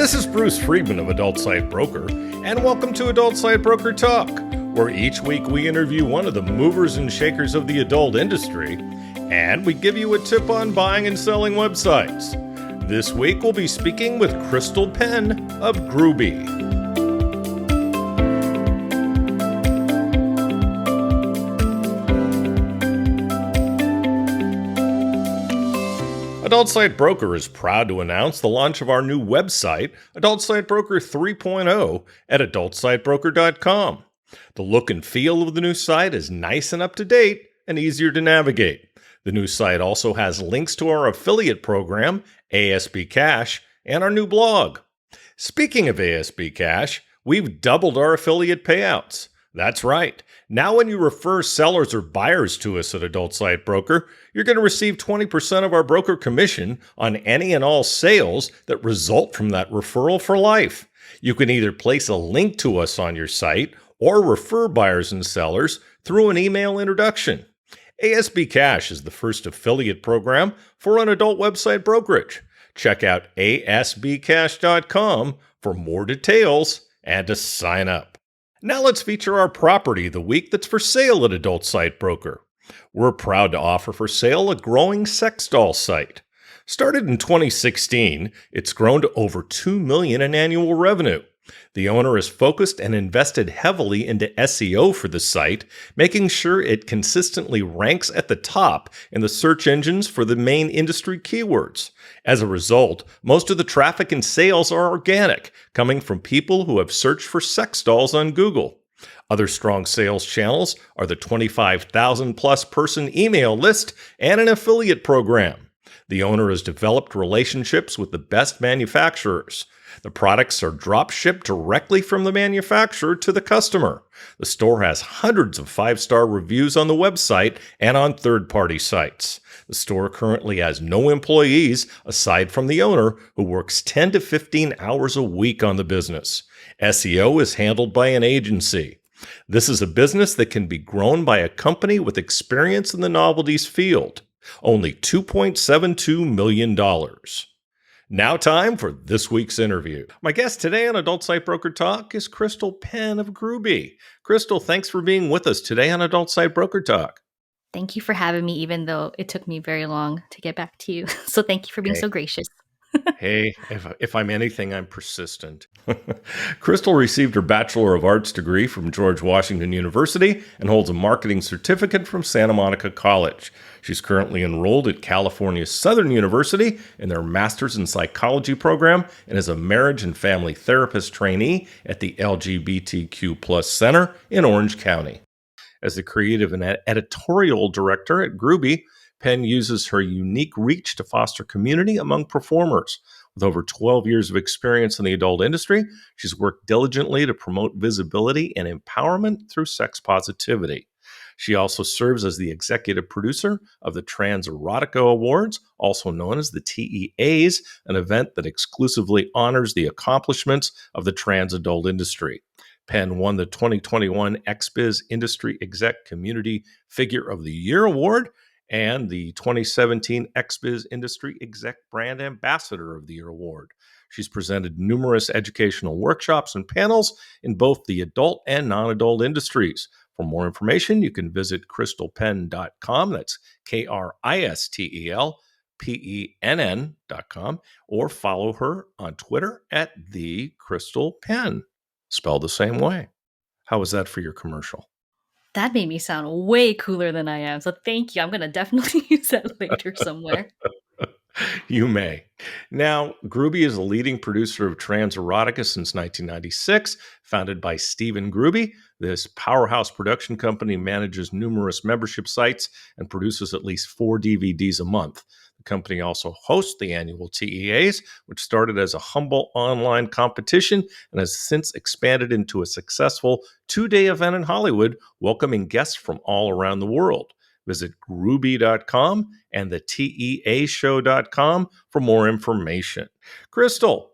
This is Bruce Friedman of Adult Site Broker, and welcome to Adult Site Broker Talk, where each week we interview one of the movers and shakers of the adult industry, and we give you a tip on buying and selling websites. This week we'll be speaking with Kristel Penn of Grooby. Adult Site Broker is proud to announce the launch of our new website, Adult Site Broker 3.0, at adultsitebroker.com. The look and feel of the new site is nice and up to date and easier to navigate. The new site also has links to our affiliate program, ASB Cash, and our new blog. Speaking of ASB Cash, we've doubled our affiliate payouts. That's right. Now when you refer sellers or buyers to us at Adult Site Broker, you're going to receive 20% of our broker commission on any and all sales that result from that referral for life. You can either place a link to us on your site or refer buyers and sellers through an email introduction. ASB Cash is the first affiliate program for an adult website brokerage. Check out asbcash.com for more details and to sign up. Now let's feature our property of the week that's for sale at Adult Site Broker. We're proud to offer for sale a growing sex doll site. Started in 2016, it's grown to over $2 million in annual revenue. The owner has focused and invested heavily into SEO for the site, making sure it consistently ranks at the top in the search engines for the main industry keywords. As a result, most of the traffic and sales are organic, coming from people who have searched for sex dolls on Google. Other strong sales channels are the 25,000 plus person email list and an affiliate program. The owner has developed relationships with the best manufacturers. The products are drop shipped directly from the manufacturer to the customer. The store has hundreds of 5-star reviews on the website and on third-party sites. The store currently has no employees aside from the owner, who works 10 to 15 hours a week on the business. SEO is handled by an agency. This is a business that can be grown by a company with experience in the novelties field. Only $2.72 million. Now time for this week's interview. My guest today on Adult Site Broker Talk is Kristel Penn of Grooby. Kristel, thanks for being with us today on Adult Site Broker Talk. Thank you for having me, even though it took me very long to get back to you. So thank you for being so gracious. Hey, if I'm anything, I'm persistent. Kristel received her Bachelor of Arts degree from George Washington University and holds a marketing certificate from Santa Monica College. She's currently enrolled at California Southern University in their Master's in Psychology program and is a marriage and family therapist trainee at the LGBTQ+ Center in Orange County. As the Creative and Editorial Director at Grooby, Penn uses her unique reach to foster community among performers. With over 12 years of experience in the adult industry, she's worked diligently to promote visibility and empowerment through sex positivity. She also serves as the executive producer of the Trans Erotica Awards, also known as the TEAs, an event that exclusively honors the accomplishments of the trans adult industry. Penn won the 2021 XBIZ Industry Exec Community Figure of the Year Award and the 2017 XBIZ Industry Exec Brand Ambassador of the Year Award. She's presented numerous educational workshops and panels in both the adult and non-adult industries. For more information, you can visit kristelpenn.com, that's KristelPenn.com, or follow her on Twitter at @TheKristelPenn, spelled the same way. How was that for your commercial? That made me sound way cooler than I am. So thank you. I'm going to definitely use that later somewhere. You may. Now, Grooby is a leading producer of Trans Erotica since 1996, founded by Stephen Grooby. This powerhouse production company manages numerous membership sites and produces at least 4 DVDs a month. The company also hosts the annual TEAs, which started as a humble online competition and has since expanded into a successful 2-day event in Hollywood, welcoming guests from all around the world. Visit grooby.com and the TEAshow.com for more information. Kristel,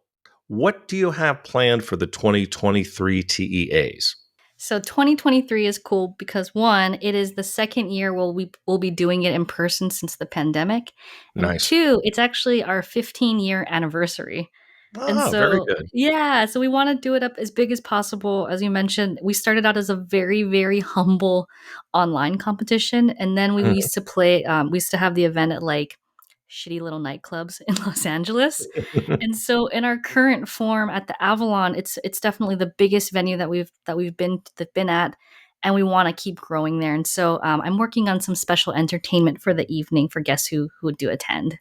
what do you have planned for the 2023 TEAs? So 2023 is cool because, one, it is the second year we'll be doing it in person since the pandemic. And Nice. 2, it's actually our 15-year anniversary. And Ah, very so, good. yeah, so we wanna do it up as big as possible. As you mentioned, we started out as a very, very humble online competition, and then we Mhm. used to play, we used to have the event at, like, shitty little nightclubs in Los Angeles. And so in our current form at the Avalon, it's definitely the biggest venue that we've been at, and we wanna keep growing there. And so, I'm working on some special entertainment for the evening for guests who do attend.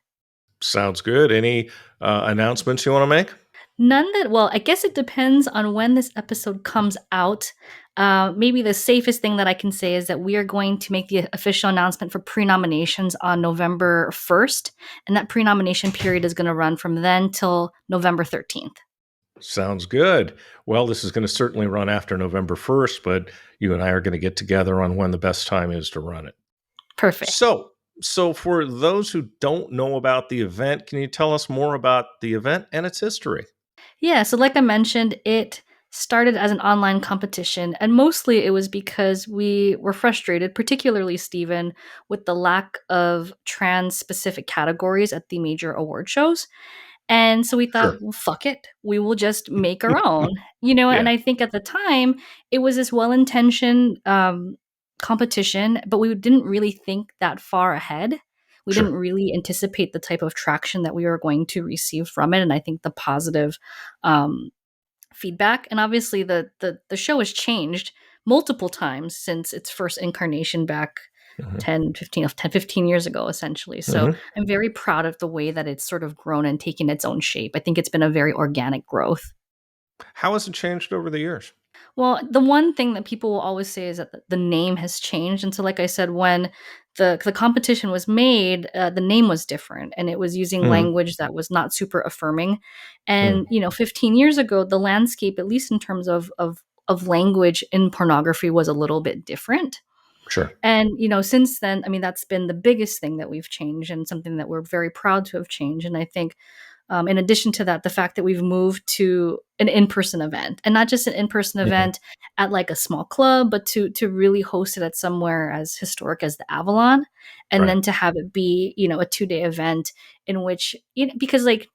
Sounds good. Any announcements you want to make? None that well, I guess it depends on when this episode comes out. Maybe the safest thing that I can say is that we are going to make the official announcement for pre-nominations on November 1st, and that pre-nomination period is going to run from then till November 13th. Sounds good. Well, this is going to certainly run after November 1st, but you and I are going to get together on when the best time is to run it. Perfect. So for those who don't know about the event, can you tell us more about the event and its history? Yeah, so like I mentioned, it started as an online competition, and mostly it was because we were frustrated, particularly Stephen, with the lack of trans specific categories at the major award shows. And so we thought, Sure. well, fuck it. We will just make our own, and Yeah, I think at the time it was this well intentioned competition, but we didn't really think that far ahead. We didn't sure. really anticipate the type of traction that we were going to receive from it. And I think the positive um, feedback. And obviously, the show has changed multiple times since its first incarnation back Mhm. 10, 15 years ago, essentially. So Mhm. I'm very proud of the way that it's sort of grown and taken its own shape. I think it's been a very organic growth. How has it changed over the years? Well, the one thing that people will always say is that the name has changed, and so, like I said, when the competition was made, the name was different, and it was using Mhm. language that was not super affirming. Mhm. And 15 years ago, the landscape, at least in terms of language in pornography, was a little bit different. Sure. And since then, I mean, that's been the biggest thing that we've changed, and something that we're very proud to have changed. And I think in addition to that, the fact that we've moved to an in-person event, and not just an in-person Mhm. event at like a small club, but to really host it at somewhere as historic as the Avalon, and Right. then to have it be a 2-day event in which because like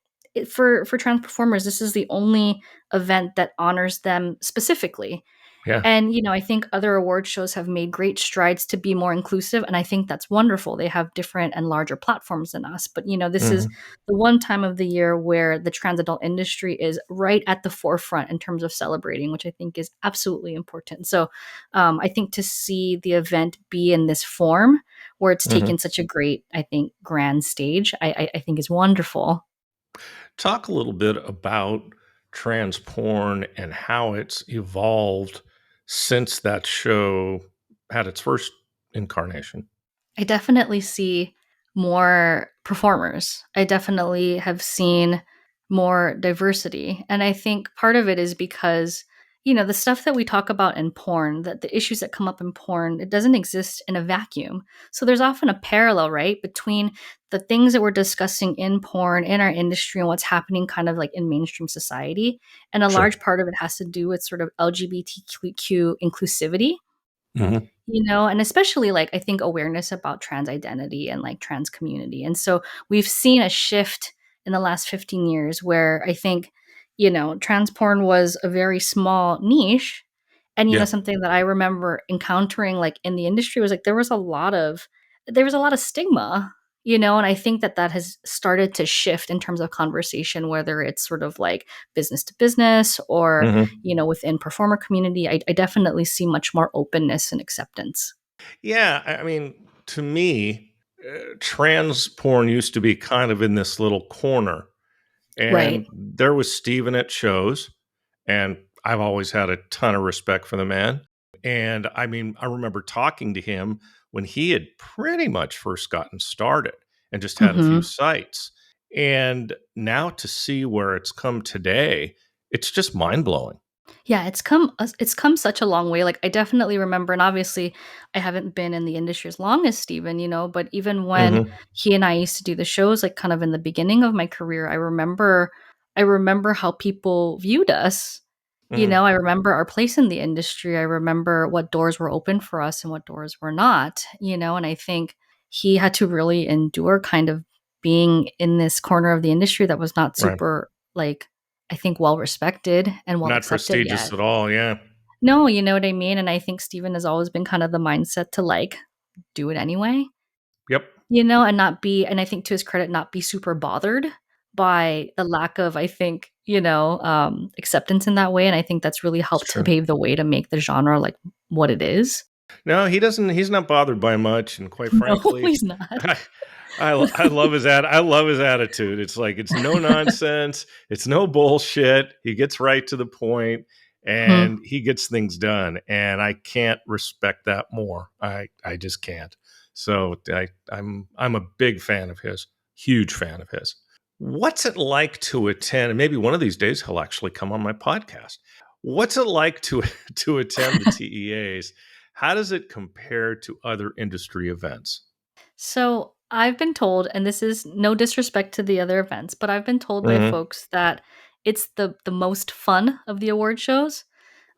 for trans performers, this is the only event that honors them specifically. Yeah. And, I think other award shows have made great strides to be more inclusive, and I think that's wonderful. They have different and larger platforms than us. But, this is Mhm. the one time of the year where the trans adult industry is right at the forefront in terms of celebrating, which I think is absolutely important. So I think to see the event be in this form where it's Mhm. taken such a great, I think, grand stage, I think is wonderful. Talk a little bit about trans porn and how it's evolved since that show had its first incarnation. I definitely see more performers. I definitely have seen more diversity. And I think part of it is because, the stuff that we talk about in porn, that the issues that come up in porn, it doesn't exist in a vacuum. So there's often a parallel, right, between the things that we're discussing in porn, in our industry, and what's happening kind of like in mainstream society. And a Sure. large part of it has to do with sort of LGBTQ inclusivity, Mhm. and especially like I think awareness about trans identity and like trans community. And so we've seen a shift in the last 15 years where I think, trans porn was a very small niche. And Yeah. something that I remember encountering like in the industry was like there was a lot of stigma, and I think that has started to shift in terms of conversation, whether it's sort of like business to business or Mhm. within performer community. I definitely see much more openness and acceptance. Yeah, I mean, to me, trans porn used to be kind of in this little corner, Right. and there was Steven at shows, and I've always had a ton of respect for the man. And I mean, I remember talking to him when he had pretty much first gotten started and just had a few Mhm. sites. And now to see where it's come today, it's just mind blowing. Yeah, it's come such a long way. Like I definitely remember, and obviously I haven't been in the industry as long as Steven, but even when Hmm. he and I used to do the shows, like kind of in the beginning of my career, I remember how people viewed us. Hmm. I remember our place in the industry. I remember what doors were open for us and what doors were not, and I think he had to really endure kind of being in this corner of the industry that was not Right. super like I think, well respected and well Not accepted prestigious yet. at all. Yeah. No, you know what I mean? And I think Steven has always been kind of the mindset to like do it anyway, Yep. and not be, and I think to his credit, not be super bothered by the lack of, I think, acceptance in that way. And I think that's really It's helped to true. pave the way to make the genre like what it is. No, he doesn't. He's not bothered by much, and quite No, frankly, he's not. I, I love his I love his attitude. It's like it's no nonsense. It's no bullshit. He gets right to the point, Mhm. and he gets things done. And I can't respect that more. I just can't. So I'm a big fan of his. Huge fan of his. What's it like to attend? And maybe one of these days he'll actually come on my podcast. What's it like to to attend the TEAs? How does it compare to other industry events? So I've been told, and this is no disrespect to the other events, but I've been told by Mhm. folks that it's the most fun of the award shows.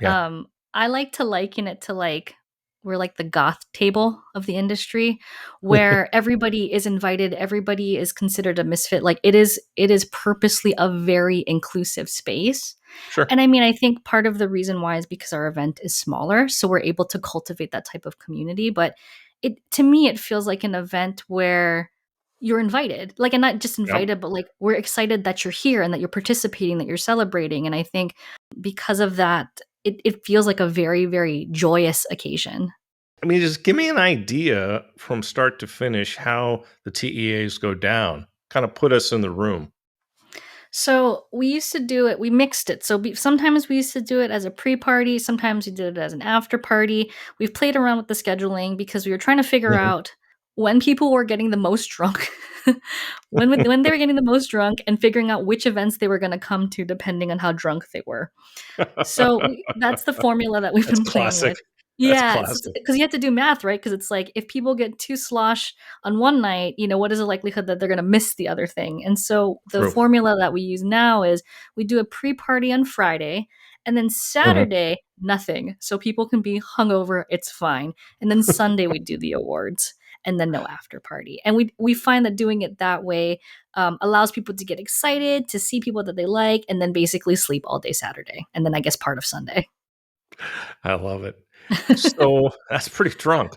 Yeah. I like to liken it to like we're like the goth table of the industry where everybody is invited, everybody is considered a misfit. Like it is purposely a very inclusive space. Sure. And I mean, I think part of the reason why is because our event is smaller, so we're able to cultivate that type of community, but it to me it feels like an event where you're invited. Like and not just Yep. invited, but like we're excited that you're here and that you're participating, that you're celebrating. And I think because of that, it feels like a very, very joyous occasion. I mean, just give me an idea from start to finish how the TEAs go down. Kind of put us in the room. So we used to do it, we mixed it. So sometimes we used to do it as a pre party, sometimes we did it as an after party. We've played around with the scheduling because we were trying to figure Mhm. out when people were getting the most drunk, when they were getting the most drunk, and figuring out which events they were going to come to depending on how drunk they were. So that's the formula that we've That's been playing classic. with. That's Yeah, classic. because you have to do math, right? Because it's like if people get too slosh on one night, what is the likelihood that they're going to miss the other thing? And so the True. formula that we use now is we do a pre-party on Friday, and then Mhm. Saturday nothing, so people can be hungover. It's fine. And then Sunday we do the awards, and then no after party. And we find that doing it that way allows people to get excited to see people that they like, and then basically sleep all day Saturday, and then I guess part of Sunday. I love it. So that's pretty drunk.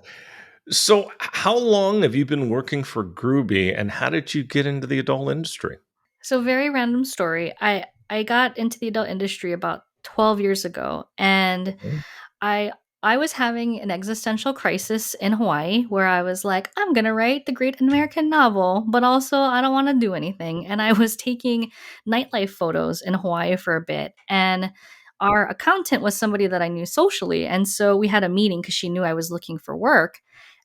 So, how long have you been working for Grooby, and how did you get into the adult industry? So very random story. I got into the adult industry about 12 years ago, and Mhm. I I was having an existential crisis in Hawaii where I was like, I'm going to write the great American novel, but also I don't want to do anything. And I was taking nightlife photos in Hawaii for a bit, and our accountant was somebody that I knew socially, and so we had a meeting cuz she knew I was looking for work.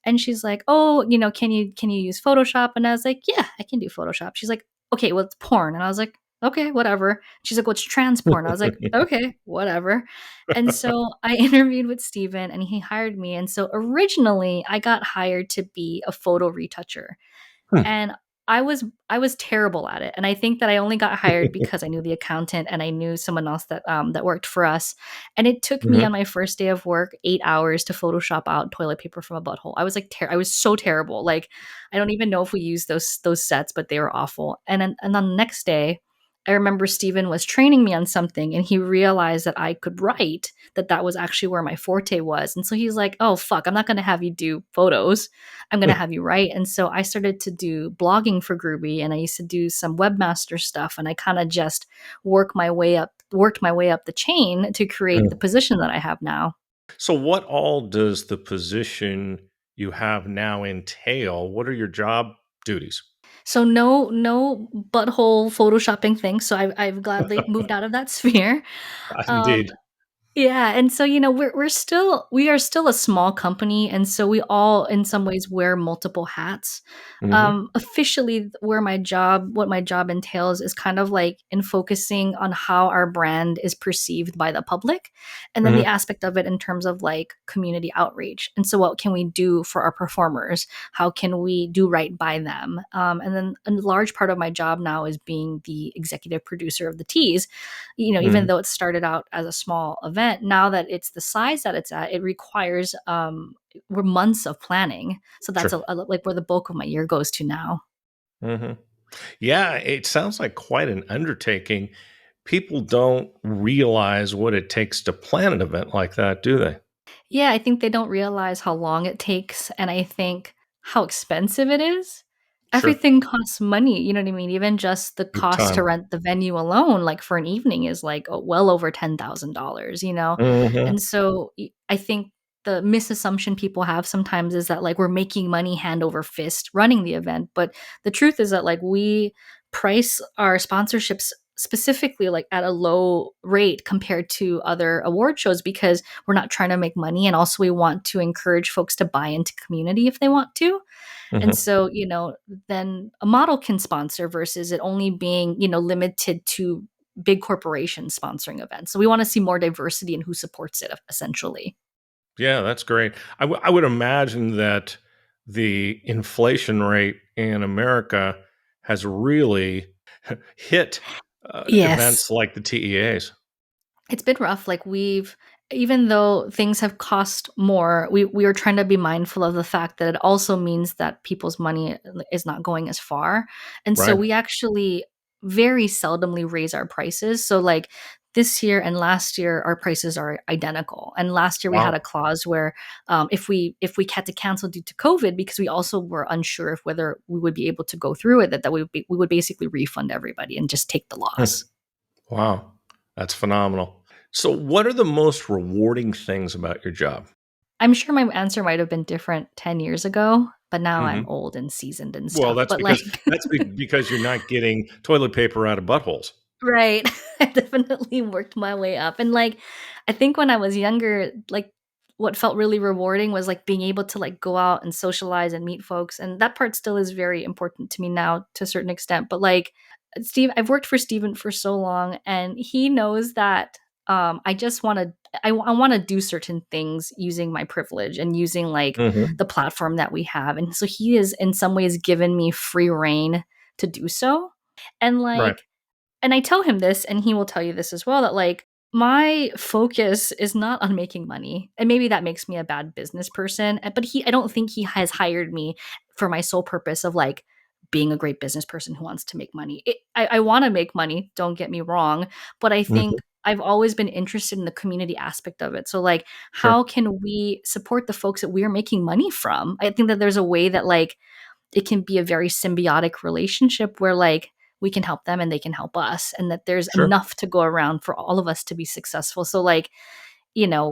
And she's like, "Oh, can you use Photoshop?" And I was like, "Yeah, I can do Photoshop." She's like, "Okay, well, it's porn." And I was like, "Okay, whatever." She's like, "Well, it's trans porn." I was like, "Okay, whatever." And so I interviewed with Steven and he hired me. And so originally I got hired to be a photo retoucher. Hmm. And I was terrible at it. And I think that I only got hired because I knew the accountant and I knew someone else that worked for us. And it took me Mhm. on my first day of work 8 hours to Photoshop out toilet paper from a butthole. I was like I was so terrible. Like I don't even know if we used those sets, but they were awful. And then the next day I remember Steven was training me on something and he realized that I could write, that was actually where my forte was. And so he's like, "Oh, fuck, I'm not going to have you do photos. I'm going to have you write." And so I started to do blogging for Grooby and I used to do some webmaster stuff. And I kind of just worked my way up the chain to create the Mm. position that I have now. So, what all does the position you have now entail? What are your job duties? So no butthole photoshopping thing. So I've gladly moved out of that sphere. Um, Indeed. Yeah, and so, we are still a small company, and so we all in some ways wear multiple hats. Mhm. Officially, what my job entails is kind of like in focusing on how our brand is perceived by the public, and then the Mhm. aspect of it in terms of like community outreach. And so, what can we do for our performers? How can we do right by them? And then a large part of my job now is being the executive producer of the teas. Even Mhm. though it started out as a small event, now that it's the size that it's at, it requires we're months of planning. So that's Sure. like where the bulk of my year goes to now. Mhm. Yeah, it sounds like quite an undertaking. people don't realize what it takes to plan an event like that, do they? Yeah, I think they don't realize how long it takes, and I think how expensive it is. Sure. Everything costs money, you know what I mean? Even just the Big cost to time. rent the venue alone, like, for an evening is, like, well over $10,000, you know? Mhm. And so, I think the misassumption people have sometimes is that, like, we're making money hand over fist running the event, but the truth is that, like, we price our sponsorships specifically, like, at a low rate compared to other award shows because we're not trying to make money, and also we want to encourage folks to buy into community if they want to. And Mhm. so, then a model can sponsor versus it only being, limited to big corporations sponsoring events. So we want to see more diversity in who supports it, essentially. Yeah, that's great. I would imagine that the inflation rate in America has really hit, Yes. events like the TEAs, It's been rough. Like, we've even though things have cost more, we are trying to be mindful of the fact that it also means that people's money is not going as far. And so right? we actually very seldomly raise our prices. So, like, this year and last year our prices are identical. And last year we had a Wow. clause where, if we had to cancel due to COVID, because we also were unsure if whether we would be able to go through it, that we would basically refund everybody and just take the Hmm. loss. Wow. That's phenomenal. So what are the most rewarding things about your job? I'm sure my answer might have been different 10 years ago, but now I'm Mhm. old and seasoned and Well, stuff. But, like, because you're not getting toilet paper out of buttholes. right. I definitely worked my way up. And, like, I think when I was younger, like, what felt really rewarding was, like, being able to, like, go out and socialize and meet folks. And that part still is very important to me now to a certain extent. But, like, I've worked for Steven for so long, and he knows that, I just want to, I want to do certain things using my privilege and using, like, Mhm. the platform that we have. And so he is in some ways given me free reign to do so. And, Right. and I tell him this, and he will tell you this as well, that, like, my focus is not on making money. And maybe that makes me a bad business person, but I don't think he has hired me for my sole purpose of, like, being a great business person who wants to make money. I want to make money, don't get me wrong, but I Mhm. think I've always been interested in the community aspect of it. So, like, how Sure. can we support the folks that we are making money from? I think that there's a way that, like, it can be a very symbiotic relationship where, like, we can help them and they can help us, and that there's Sure. enough to go around for all of us to be successful. So, like,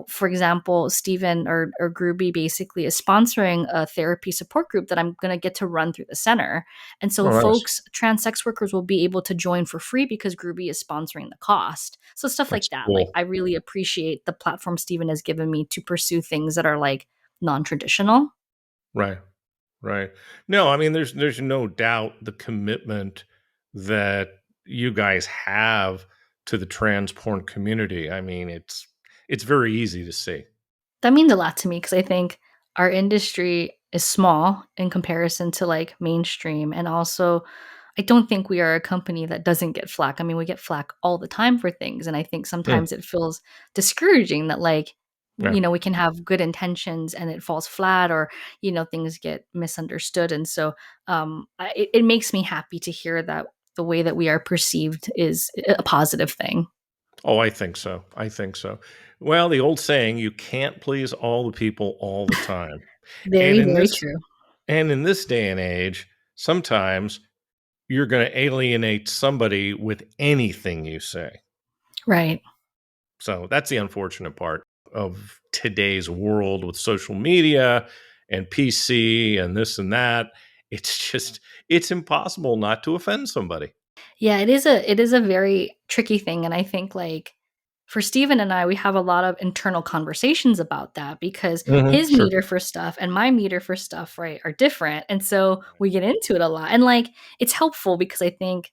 for example, Stephen or Grooby basically is sponsoring a therapy support group that I'm going to get to run through the center. And so Oh, nice. folks, trans sex workers, will be able to join for free because Grooby is sponsoring the cost. So stuff like That's that. Like, cool. I really appreciate the platform Stephen has given me to pursue things that are, like, non-traditional. Right. Right. No, I mean, there's no doubt the commitment that you guys have to the trans porn community. I mean, it's very easy to see. That means a lot to me because I think our industry is small in comparison to, like, mainstream, and also I don't think we are a company that doesn't get flack. I mean, we get flack all the time for things, and I think Hmm. sometimes it feels discouraging that, like, Yeah. we can have good intentions and it falls flat, or, things get misunderstood. And so, it makes me happy to hear that the way that we are perceived is a positive thing. Oh, I think so. I think so. Well, the old saying, you can't please all the people all the time. And Very, in very this true. and in this day and age, sometimes you're going to alienate somebody with anything you say. Right. So that's the unfortunate part of today's world with social media and PC and this and that. It's impossible not to offend somebody. Yeah, it is a very tricky thing, and I think, like, for Steven and I, we have a lot of internal conversations about that because Mhm, his sure. meter for stuff and my meter for stuff, right, are different, and so we get into it a lot, and, like, it's helpful because I think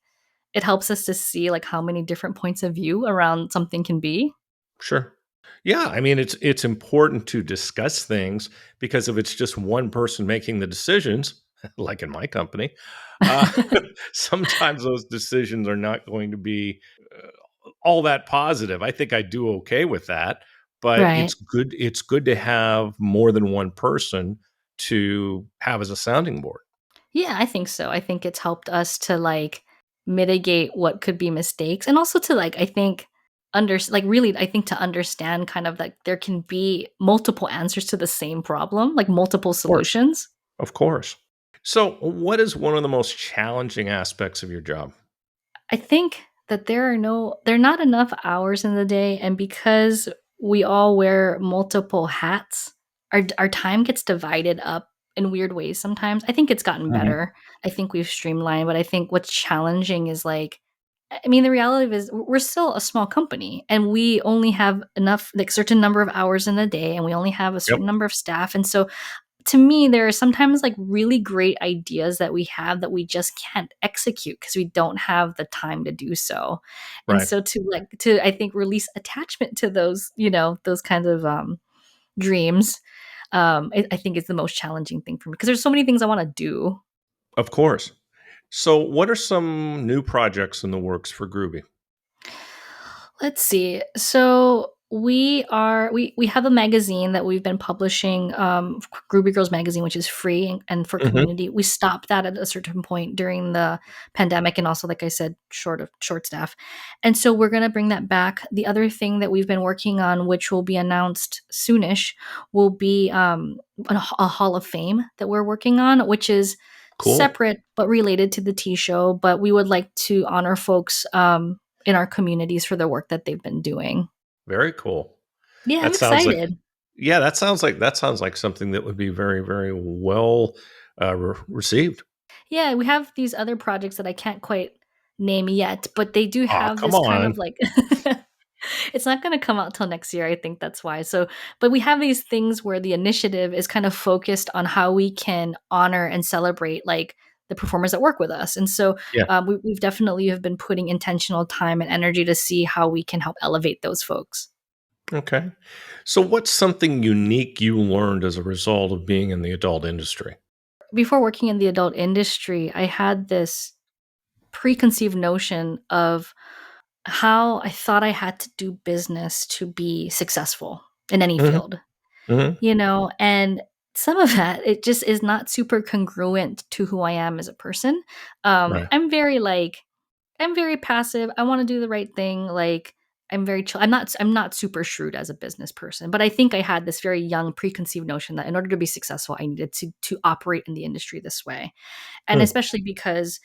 it helps us to see, like, how many different points of view around something can be. Sure. Yeah, I mean it's important to discuss things because if it's just one person making the decisions, like in my company, uh, sometimes those decisions are not going to be all that positive. I think I do okay with that, but Right. it's good to have more than one person to have as a sounding board. Yeah, I think so. I think it's helped us to, like, mitigate what could be mistakes, and also to like, I think, really, I think to understand kind of like there can be multiple answers to the same problem, like multiple Of course. solutions. Of course. So, what is one of the most challenging aspects of your job? I think that there are not enough hours in the day, and because we all wear multiple hats, our time gets divided up in weird ways sometimes. I think it's gotten Mhm. better. I think we've streamlined, but I think what's challenging is like, I mean, the reality is we're still a small company and we only have enough, like certain number of hours in the day, and we only have a Yep. certain number of staff. And so to me, there are sometimes like really great ideas that we have that we just can't execute because we don't have the time to do so. And Right. so to I think release attachment to those, those kinds of dreams, I think is the most challenging thing for me because there's so many things I want to do. Of course. So, what are some new projects in the works for Grooby? Let's see. So we have a magazine that we've been publishing, Groovy Girls magazine, which is free and for Mhm. community. We stopped that at a certain point during the pandemic, and also, like I said, short staff. And so we're gonna bring that back. The other thing that we've been working on, which will be announced soonish, will be a Hall of Fame that we're working on, which is Cool. separate but related to the T show. But we would like to honor folks in our communities for the work that they've been doing. Very cool. Yeah, I'm That sounds like excited. Yeah, that sounds like something that would be very, very well, received. Yeah, we have these other projects that I can't quite name yet, but they do Aw, have come this kind on. of like it's not gonna come out till next year, I think that's why. So, but we have these things where the initiative is kind of focused on how we can honor and celebrate like the performers that work with us. And so Yeah. we've definitely have been putting intentional time and energy to see how we can help elevate those folks. Okay. So, what's something unique you learned as a result of being in the adult industry? Before working in the adult industry, I had this preconceived notion of how I thought I had to do business to be successful in any Mhm. field, Mhm. and some of that, it just is not super congruent to who I am as a person. Right. I'm very passive. I want to do the right thing. Like I'm very chill. I'm not super shrewd as a business person, but I think I had this very young preconceived notion that in order to be successful, I needed to operate in the industry this way. And Hmm. especially because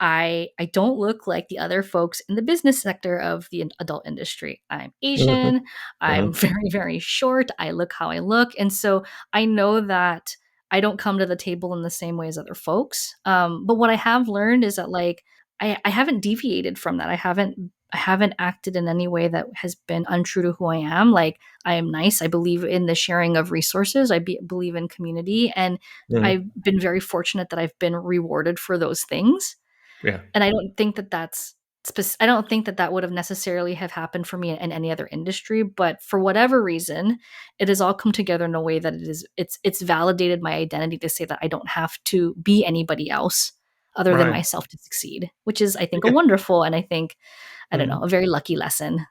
I don't look like the other folks in the business sector of the adult industry. I'm Mhm. Asian, I'm Mhm. very, very short, I look how I look, and so I know that I don't come to the table in the same way as other folks. But what I have learned is that like I haven't deviated from that. I haven't acted in any way that has been untrue to who I am. Like I am nice. I believe in the sharing of resources. Believe in community, and Mhm. I've been very fortunate that I've been rewarded for those things, Yeah. and I don't think that I don't think that that would have necessarily have happened for me in any other industry, but for whatever reason, it has all come together in a way that it's validated my identity to say that I don't have to be anybody else other than Right. myself to succeed, which is I think a Yeah. wonderful and I think I don't know, Mhm. a very lucky lesson.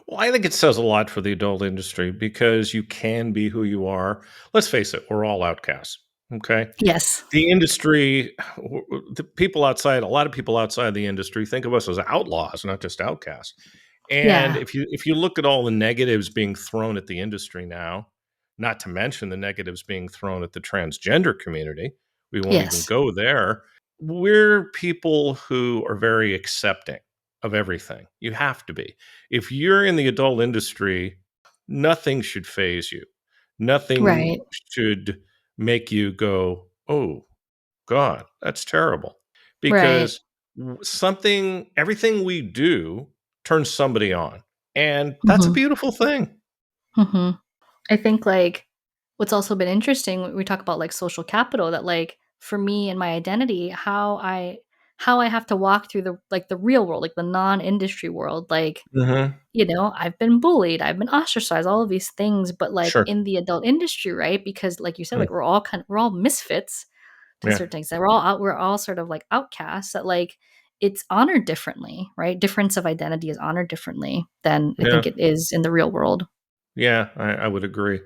Well, I think it says a lot for the adult industry because you can be who you are. Let's face it, we're all outcasts. Okay. Yes. The industry, the people outside, a lot of people outside the industry think of us as outlaws, not just outcasts. And Yeah. if you look at all the negatives being thrown at the industry now, not to mention the negatives being thrown at the transgender community, we won't even Yes. go there. We're people who are very accepting of everything. You have to be. If you're in the adult industry, nothing should phase you. Nothing Right. should make you go, "Oh, God, that's terrible." Right. Because everything we do turns somebody on. And that's a Mhm. beautiful thing. Mhm. I think like what's also been interesting when we talk about like social capital, that like for me and my identity, how I have to walk through the real world, like the non-industry world, like Mhm. I've been bullied, I've been ostracized, all of these things, but like Sure. in the adult industry, right? Because like you said, Mm. like we're all misfits to a Yeah. certain extent. We're all sort of like outcasts that like it's honored differently, right? Difference of identity is honored differently than I Yeah. think it is in the real world. Yeah, I would agree.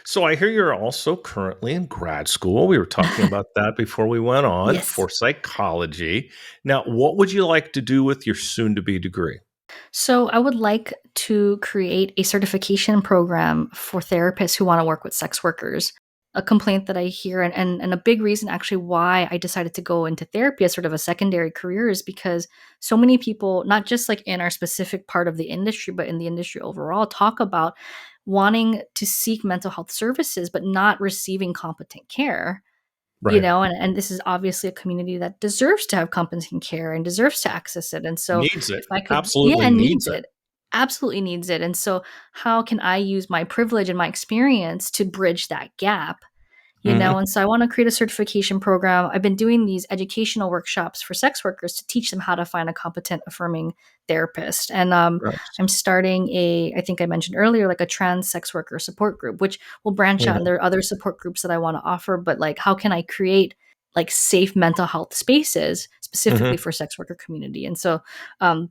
So I hear you're also currently in grad school. We were talking about that before we went on Yes. for psychology. Now, what would you like to do with your soon to be degree? So I would like to create a certification program for therapists who want to work with sex workers. A complaint that I hear, and a big reason actually why I decided to go into therapy as sort of a secondary career, is because so many people, not just like in our specific part of the industry, but in the industry overall, talk about wanting to seek mental health services, but not receiving competent care. Right. And this is obviously a community that deserves to have competent care and deserves to access it. And so Needs it. if I could, yeah, Absolutely and needs needs it. it, absolutely needs it. And so how can I use my privilege and my experience to bridge that gap? Hmm. And so I want to create a certification program. I've been doing these educational workshops for sex workers to teach them how to find a competent, affirming therapist. And Right. I'm starting I think I mentioned earlier, like a trans sex worker support group, which will branch out. And Hmm. there are other support groups that I want to offer. But like, how can I create like safe mental health spaces specifically Hmm. for sex worker community? And so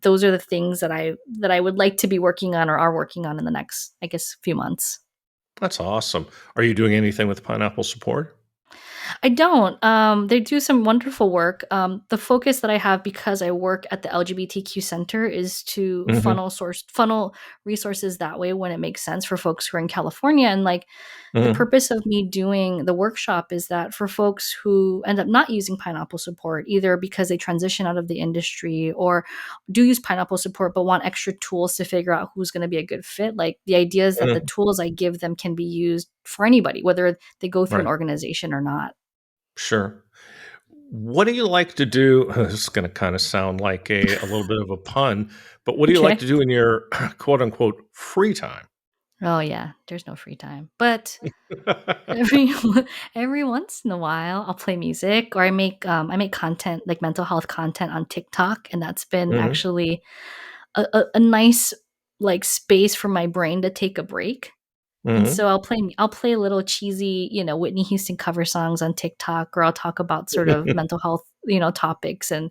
those are the things that I would like to be working on or are working on in the next, I guess, few months. That's awesome. Are you doing anything with pineapple support? I don't. They do some wonderful work. The focus that I have because I work at the LGBTQ center is to Hmm. funnel resources that way when it makes sense for folks who are in California. And like the Hmm. purpose of me doing the workshop is that for folks who end up not using pineapple support, either because they transition out of the industry or do use pineapple support but want extra tools to figure out who's going to be a good fit. Like the idea is that the Hmm. tools I give them can be used for anybody, whether they go through an Right. organization or not. Sure. What do you like to do? This is going to kind of sound like a little bit of a pun, but what do you like Okay. to do in your quote unquote free time? Oh yeah, there's no free time. But every every once in a while I'll play music or I make content like mental health content on TikTok, and that's been Hmm. actually a nice like space for my brain to take a break. And Hmm. so I'll play little cheesy, Whitney Houston cover songs on TikTok, or I'll talk about sort of mental health, topics. And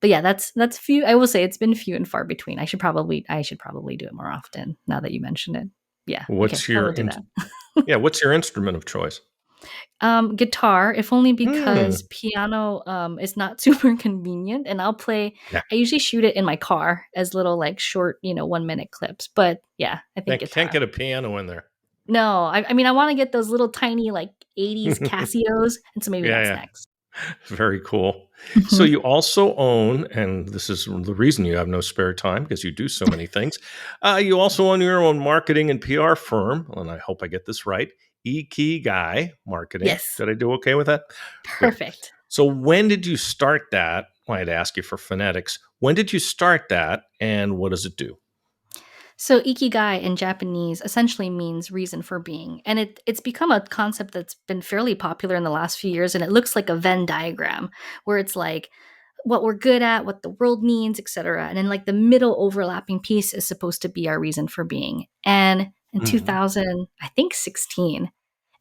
but yeah, that's few. I will say it's been few and far between. I should probably do it more often now that you mention it. Yeah, okay, What's I your will do that. yeah, what's your instrument of choice? Guitar, if only because Mm. piano is not super convenient, and Yeah, I usually shoot it in my car as little like short, 1-minute clips. But yeah, I I think can't guitar. get a piano in there. No, I mean I want to get those little tiny like 80s Casios, and so maybe Yeah, that's yeah. next. Very cool. So Mhm. you also own, and this is the reason you have no spare time because you do so many things. You also own your own marketing and PR firm, and I hope I get this right. Guy Marketing. Yes, Did I do okay with that? Good. perfect. So when did you start that? Well, I'd ask you for phonetics. When did you start that, and what does it do? So ikigai in Japanese essentially means reason for being, and it's become a concept that's been fairly popular in the last few years. And it looks like a Venn diagram where it's like what we're good at, what the world needs, etc. And then like the middle overlapping piece is supposed to be our reason for being. And in Mhm. 2000, I think 16,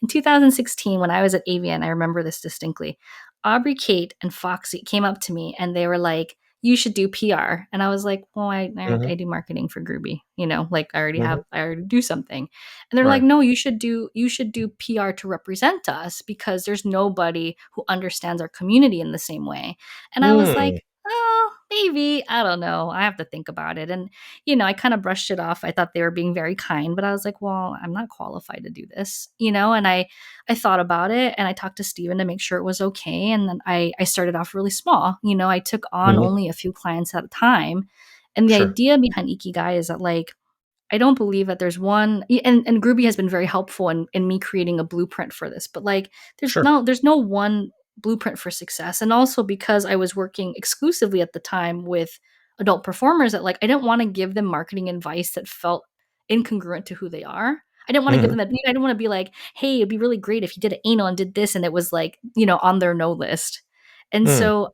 in 2016, when I was at Avian, I remember this distinctly. Aubrey, Kate, and Foxy came up to me and they were like, "You should do PR." And I was like, "Well, I Mhm. do marketing for Grooby, like Mhm. I already do something." And they're like, Right. "No, you should do PR to represent us because there's nobody who understands our community in the same way." And I was Mm. like, "Oh, maybe. I don't know. I have to think about it." And I kind of brushed it off. I thought they were being very kind, but I was like, well, I'm not qualified to do this, and I thought about it and I talked to Steven to make sure it was okay. And then I started off really small. I took on Mhm. only a few clients at a time. And the Sure. idea behind Ikigai is that like I don't believe that there's one and Groovy has been very helpful in me creating a blueprint for this, but like Sure. there's no one blueprint for success. And also because I was working exclusively at the time with adult performers, that like I didn't want to give them marketing advice that felt incongruent to who they are. I didn't want to give Mhm. them that. I didn't want to be like, hey, it'd be really great if you did an anal and did this and it was like, on their no list. And Mm. so,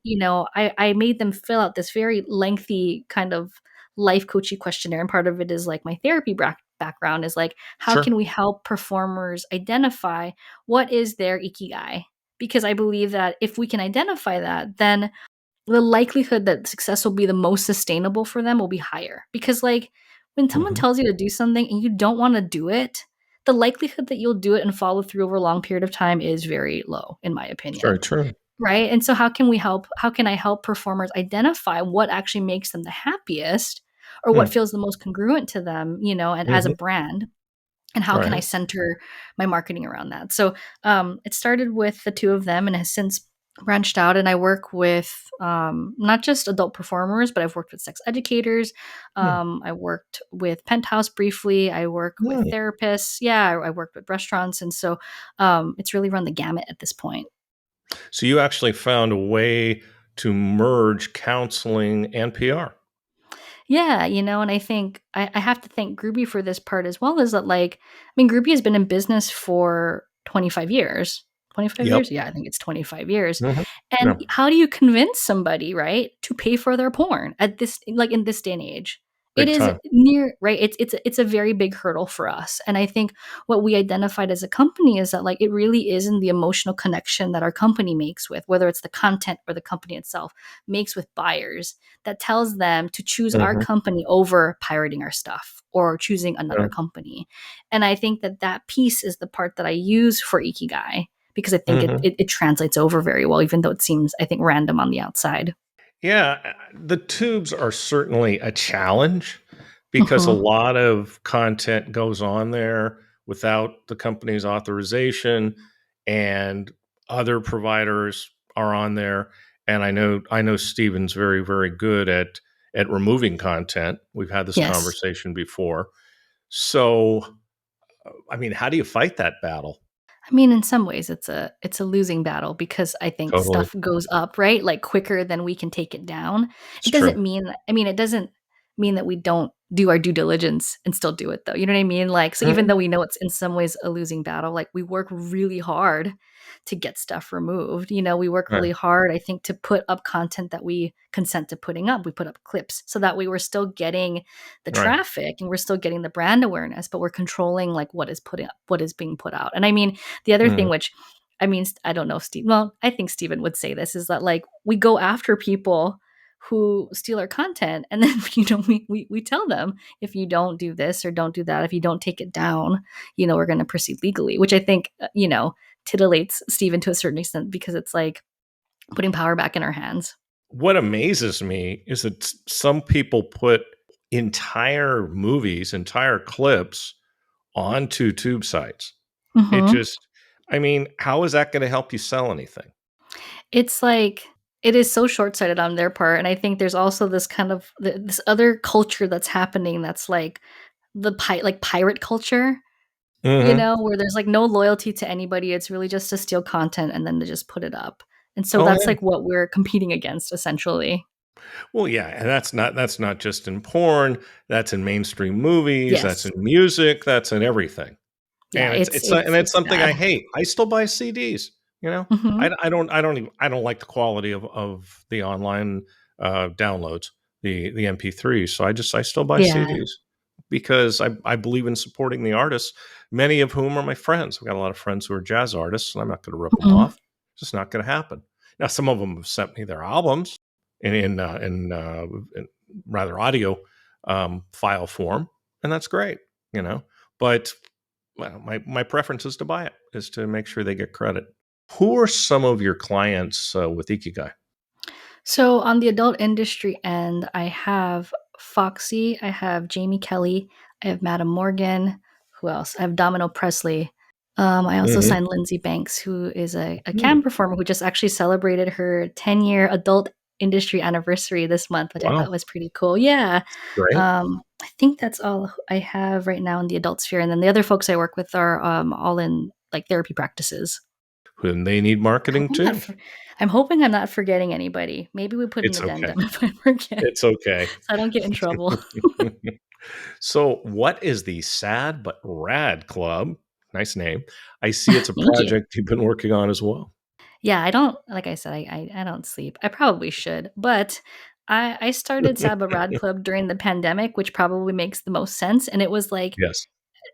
I made them fill out this very lengthy kind of life coachy questionnaire. And part of it is like my therapy background is like, how Sure. can we help performers identify what is their ikigai? Because I believe that if we can identify that, then the likelihood that success will be the most sustainable for them will be higher. Because like when someone Mhm. tells you to do something and you don't want to do it, the likelihood that you'll do it and follow through over a long period of time is very low, in my Very opinion. true. Right? And so how can we help how can I help performers identify what actually makes them the happiest or what Mm. feels the most congruent to them, and as a Mhm. brand, and how can I Right. center my marketing around that? So it started with the two of them and has since branched out. And I work with not just adult performers, but I've worked with sex educators. Mm. I worked with Penthouse briefly. I work with Mm. therapists. Yeah, I worked with restaurants. And so it's really run the gamut at this point. So you actually found a way to merge counseling and PR. Yeah, and I think I have to thank Grooby for this part as well. Is that Grooby has been in business for 25 years. 25 Yep. years? Yeah, I think it's 25 years. Mhm. And Yeah. how do you convince somebody, right, to pay for their porn at this in this day and age? It Big is time. near right. It's a very big hurdle for us. And I think what we identified as a company is that it really is in the emotional connection that our company makes with, whether it's the content or the company itself, makes with buyers that tells them to choose our Mhm. company over pirating our stuff or choosing Yeah. another company. And I think that piece is the part that I use for Ikigai because I think it, Mhm. it, it translates over very well, even though it seems, I think, random on the outside. Yeah, the tubes are certainly a challenge because a Hmm. lot of content goes on there without the company's authorization, and other providers are on there. And I know Steven's very, very good at removing content. We've had this Yes. conversation before. So, I mean, how do you fight that battle? I mean, in some ways, it's a losing battle because I think Totally. stuff goes up, right? Like quicker than we can take it down. It's It true. doesn't mean, I mean, it doesn't mean that we don't do our due diligence and still do it, though. You know what I mean? So even Mhm. though we know it's in some ways a losing battle, we work really hard to get stuff removed. We work Right. really hard, I think, to put up content that we consent to putting up. We put up clips so that way we're still getting the Right. traffic and we're still getting the brand awareness, but we're controlling what is put up, what is being put out. And I mean, the other thing, Mhm. which I mean, I don't know if Steve, well, I think Steven would say this, is that we go after people who steal our content. And then, we tell them, if you don't do this or don't do that, if you don't take it down, we're going to proceed legally, which I think, titillates Steven to a certain extent because it's like putting power back in our hands. What amazes me is that some people put entire movies, entire clips onto tube sites. It Hmm. just I mean, how is that gonna help you sell anything? It's it is so short-sighted on their part. And I think there's also this kind of this other culture that's happening that's pirate culture, Mhm. where there's no loyalty to anybody. It's really just to steal content and then to just put it up. And so Oh, that's yeah. what we're competing against essentially. Well, yeah, and that's not just in porn, that's in mainstream movies, that's Yes. in music, that's in everything. Yeah, And it's it's something I bad. hate. I still buy CDs, you know? Mhm. I don't like the quality of the online, downloads, the MP3s, so I still buy Yeah. CDs because I believe in supporting the artists, many of whom are my friends. I've got a lot of friends who are jazz artists, and I'm not gonna rip them Mhm. off. It's just not gonna happen. Now, some of them have sent me their albums in rather audio, file form, and that's great, you know? But well, my preference is to buy it, is to make sure they get credit. Who are some of your clients with Ikigai? So on the adult industry end, I have Foxy, I have Jamie Kelly, I have Madam Morgan. Who else? I have Domino Presley. I also Hmm. signed Lindsay Banks, who is a Hmm. cam performer who just actually celebrated her 10-year adult industry anniversary this month, which I Wow, thought was pretty cool. Yeah. great. I think that's all I have right now in the adult sphere. And then the other folks I work with are all in therapy practices. When they need I hope marketing I'm not too. for I'm hoping I'm not forgetting anybody. Maybe we put an It's okay. addendum if I forget, It's okay. so I don't get in trouble. So, what is the Sad But Rad Club? Nice name. I see it's a Thank you. project you've been working on as well. Yeah, I don't like I said, I don't sleep. I probably should, but I started Sabba Rad Club during the pandemic, which probably makes the most sense, and it was Yes.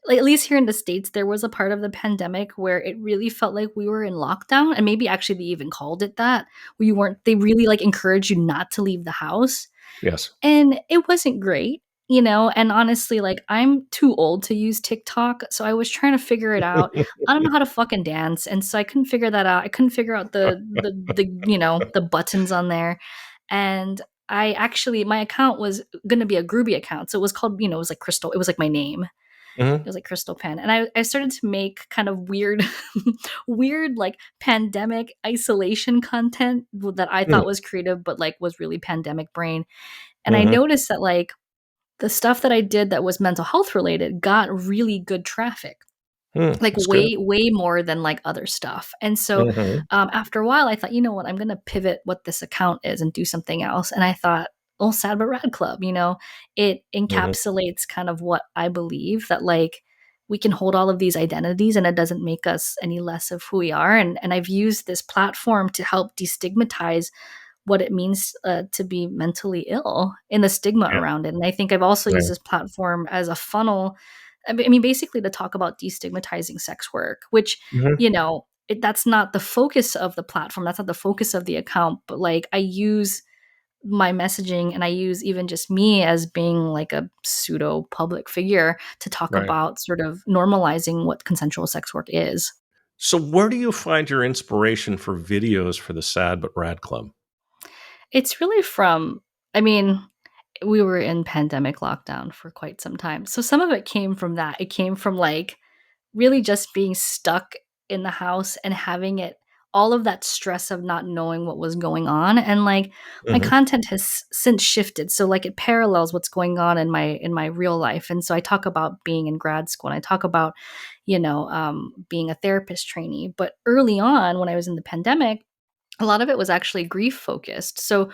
at least here in the States, there was a part of the pandemic where it really felt like we were in lockdown, and maybe actually they even called it that, where you weren't they really, encouraged you not to leave the house, Yes. and it wasn't great. And honestly, like, I'm too old to use TikTok, so I was trying to figure it out. I don't know how to fucking dance, and so I couldn't figure that out. I couldn't figure out the buttons on there, and my account was gonna be a Grooby account, so it was called, it was like Kristel. It was like my name. It Mhm. was like Kristel Penn, and I started to make kind of weird, weird like pandemic isolation content that I Mm. thought was creative, but like was really pandemic brain. And I Mhm. noticed that like the stuff that I did that was mental health related got really good traffic, Mm. like That's good. way more than like other stuff. And so Mhm. after a while, I thought, you know what, I'm going to pivot what this account is and do something else. And I thought, oh, Sad But Rad Club, it Mhm. encapsulates kind of what I believe, that like we can hold all of these identities and it doesn't make us any less of who we are. And I've used this platform to help destigmatize what it means to be mentally ill and the stigma Yeah. around it. And I think I've also used Right. this platform as a funnel. I mean, basically to talk about destigmatizing sex work, which, Mhm. that's not the focus of the platform. That's not the focus of the account. But like, I use my messaging and I use even just me as being like a pseudo public figure to talk Right. about sort of normalizing what consensual sex work is. So where do you find your inspiration for videos for the Sad But Rad Club? It's really from, I mean, we were in pandemic lockdown for quite some time. So some of it came from that. It came from like really just being stuck in the house and having it, all of that stress of not knowing what was going on. And like my Mhm. content has since shifted, so like it parallels what's going on in my real life. And so I talk about being in grad school and I talk about being a therapist trainee. But early on when I was in the pandemic, a lot of it was actually grief focused. So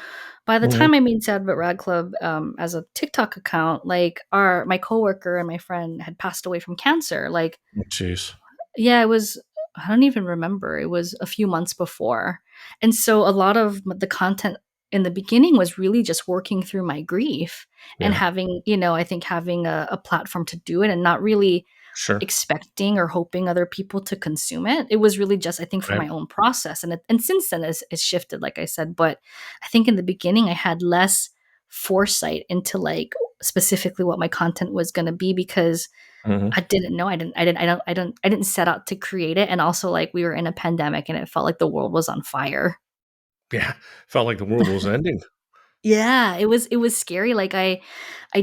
by the Mhm. time I made Sad But Rad Club as a TikTok account, like my coworker and my friend had passed away from cancer. Like, Oh, jeez. yeah, it was, I don't even remember. It was a few months before. And so a lot of the content in the beginning was really just working through my grief and Yeah. having, I think having a platform to do it and not really Sure. expecting or hoping other people to consume it. It was really just, I think, for Right. my own process. And since then it's shifted, like I said. But I think in the beginning I had less foresight into like specifically what my content was gonna be because Mhm. I didn't know. I didn't set out to create it. And also like we were in a pandemic and it felt like the world was on fire. Yeah. Felt like the world was ending. Yeah, it was scary. Like I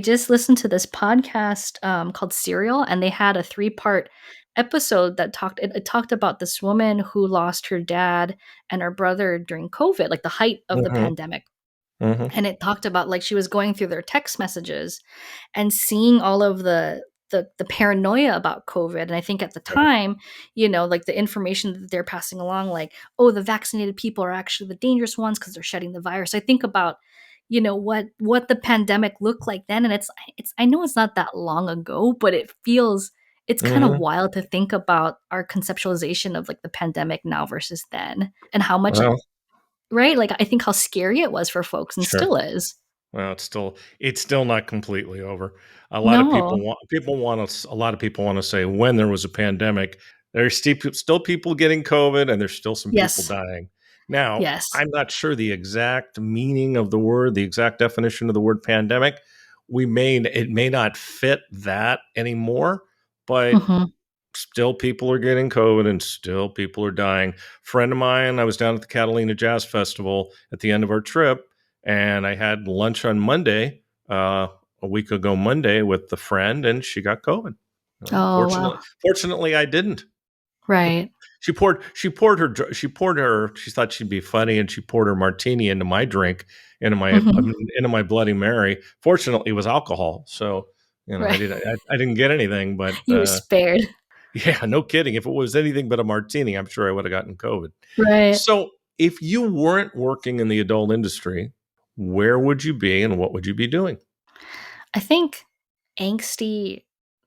just listened to this podcast called Serial, and they had a 3-part episode that it talked about this woman who lost her dad and her brother during COVID, like the height of the Mhm. pandemic. Mhm. And it talked about like she was going through their text messages and seeing all of the paranoia about COVID. And I think at the Right. time, like the information that they're passing along, like, oh, the vaccinated people are actually the dangerous ones because they're shedding the virus. I think about, what the pandemic looked like then. And it's I know it's not that long ago, but it's kind of Mhm. wild to think about our conceptualization of like the pandemic now versus then and how much, Well, right? Like I think how scary it was for folks and sure. still is. Well, it's still not completely over. A lot of No. people want to a lot of people want to say when there was a pandemic, there's still people getting COVID and there's still some people Yes. dying. Now, Yes. I'm not sure the exact meaning of the word, the exact definition of the word pandemic. It may not fit that anymore, but Mhm. still people are getting COVID and still people are dying. Friend of mine, I was down at the Catalina Jazz Festival at the end of our trip, and I had lunch on Monday, a week ago Monday, with the friend, and she got COVID. Oh, Fortunately, wow. fortunately, I didn't. Right. She thought she'd be funny, and she poured her martini into my drink, Mhm. into my Bloody Mary. Fortunately, it was alcohol, so Right. I didn't get anything, but You were spared. yeah, no kidding. If it was anything but a martini, I'm sure I would have gotten COVID. Right. So, if you weren't working in the adult industry, where would you be and what would you be doing? I think angsty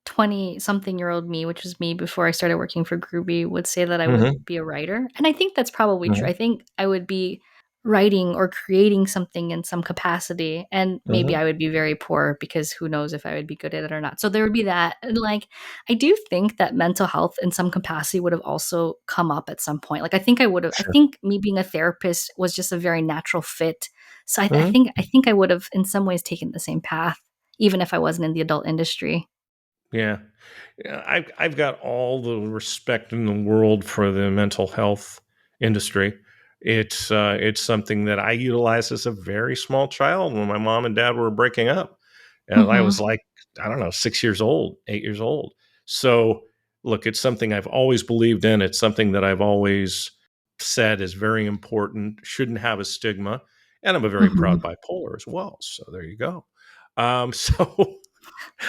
20-something-year-old me, which was me before I started working for Grooby, would say that I would Mhm, be a writer, and I think that's probably true. mhm, I think I would be writing or creating something in some capacity, and maybe mhm, I would be very poor because who knows if I would be good at it or not. So there would be that, and, like, I do think that mental health in some capacity would have also come up at some point. Like, I sure. think me being a therapist was just a very natural fit. So I Mhm, think I think I would have in some ways taken the same path. even if I wasn't in the adult industry. Yeah. I've got all the respect in the world for the mental health industry. It's something that I utilized as a very small child when my mom and dad were breaking up. And I Mm-hmm. was like, I don't know, 6 years old, 8 years old. So look, it's something I've always believed in. It's something that I've always said is very important, shouldn't have a stigma. And I'm a very proud Mm-hmm. bipolar as well. So there you go. So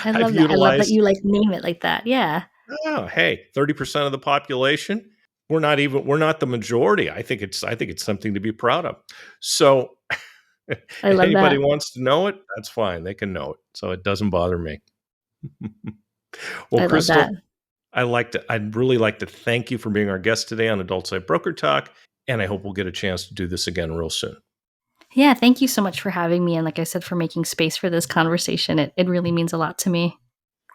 I I've love that. I love that utilized, you like name it like that. Yeah. oh, hey, 30% of the population. We're not the majority. I think it's something to be proud of. So I if love anybody that. wants to know it, that's fine. They can know it. So it doesn't bother me. Well, I love that. Kristel, I'd really like to thank you for being our guest today on Adult Site Broker Talk, and I hope we'll get a chance to do this again real soon. Yeah. Thank you so much for having me. And like I said, for making space for this conversation. It really means a lot to me.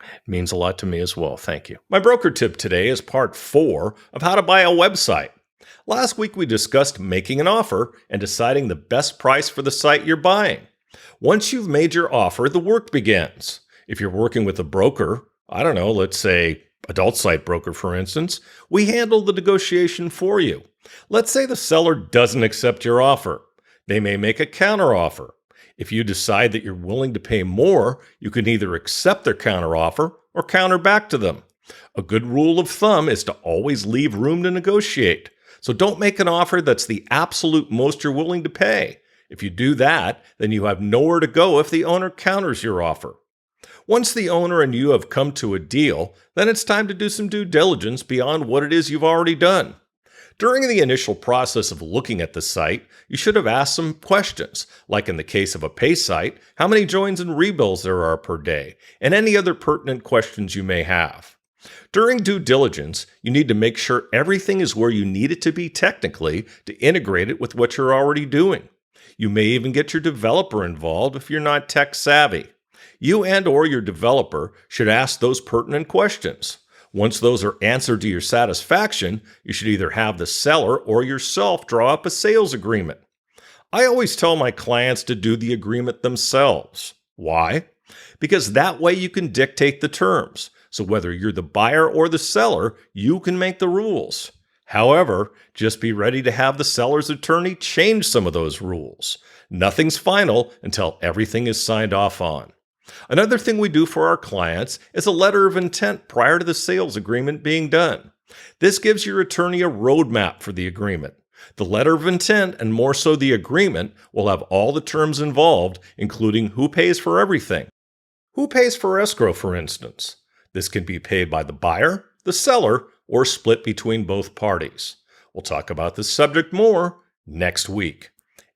It means a lot to me as well. Thank you. My broker tip today is part 4 of how to buy a website. Last week we discussed making an offer and deciding the best price for the site you're buying. Once you've made your offer, the work begins. If you're working with a broker, I don't know, let's say adult site broker for instance, we handle the negotiation for you. Let's say the seller doesn't accept your offer. They may make a counteroffer. If you decide that you're willing to pay more, you can either accept their counteroffer or counter back to them. A good rule of thumb is to always leave room to negotiate. So don't make an offer that's the absolute most you're willing to pay. If you do that, then you have nowhere to go if the owner counters your offer. Once the owner and you have come to a deal, then it's time to do some due diligence beyond what it is you've already done. During the initial process of looking at the site, you should have asked some questions, like in the case of a pay site, how many joins and rebuilds there are per day, and any other pertinent questions you may have. During due diligence, you need to make sure everything is where you need it to be technically to integrate it with what you're already doing. You may even get your developer involved if you're not tech savvy. You and/or your developer should ask those pertinent questions. Once those are answered to your satisfaction, you should either have the seller or yourself draw up a sales agreement. I always tell my clients to do the agreement themselves. Why? Because that way you can dictate the terms. So whether you're the buyer or the seller, you can make the rules. However, just be ready to have the seller's attorney change some of those rules. Nothing's final until everything is signed off on. Another thing we do for our clients is a letter of intent prior to the sales agreement being done. This gives your attorney a roadmap for the agreement. The letter of intent, and more so the agreement, will have all the terms involved, including who pays for everything. Who pays for escrow, for instance? This can be paid by the buyer, the seller, or split between both parties. We'll talk about this subject more next week.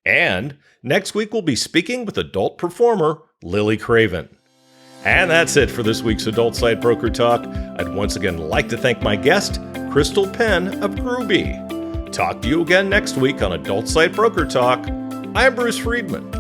And next week we'll be speaking with adult performer Lily Craven. And that's it for this week's Adult Site Broker Talk. I'd once again like to thank my guest, Kristel Penn of Grooby. Talk to you again next week on Adult Site Broker Talk. I'm Bruce Friedman.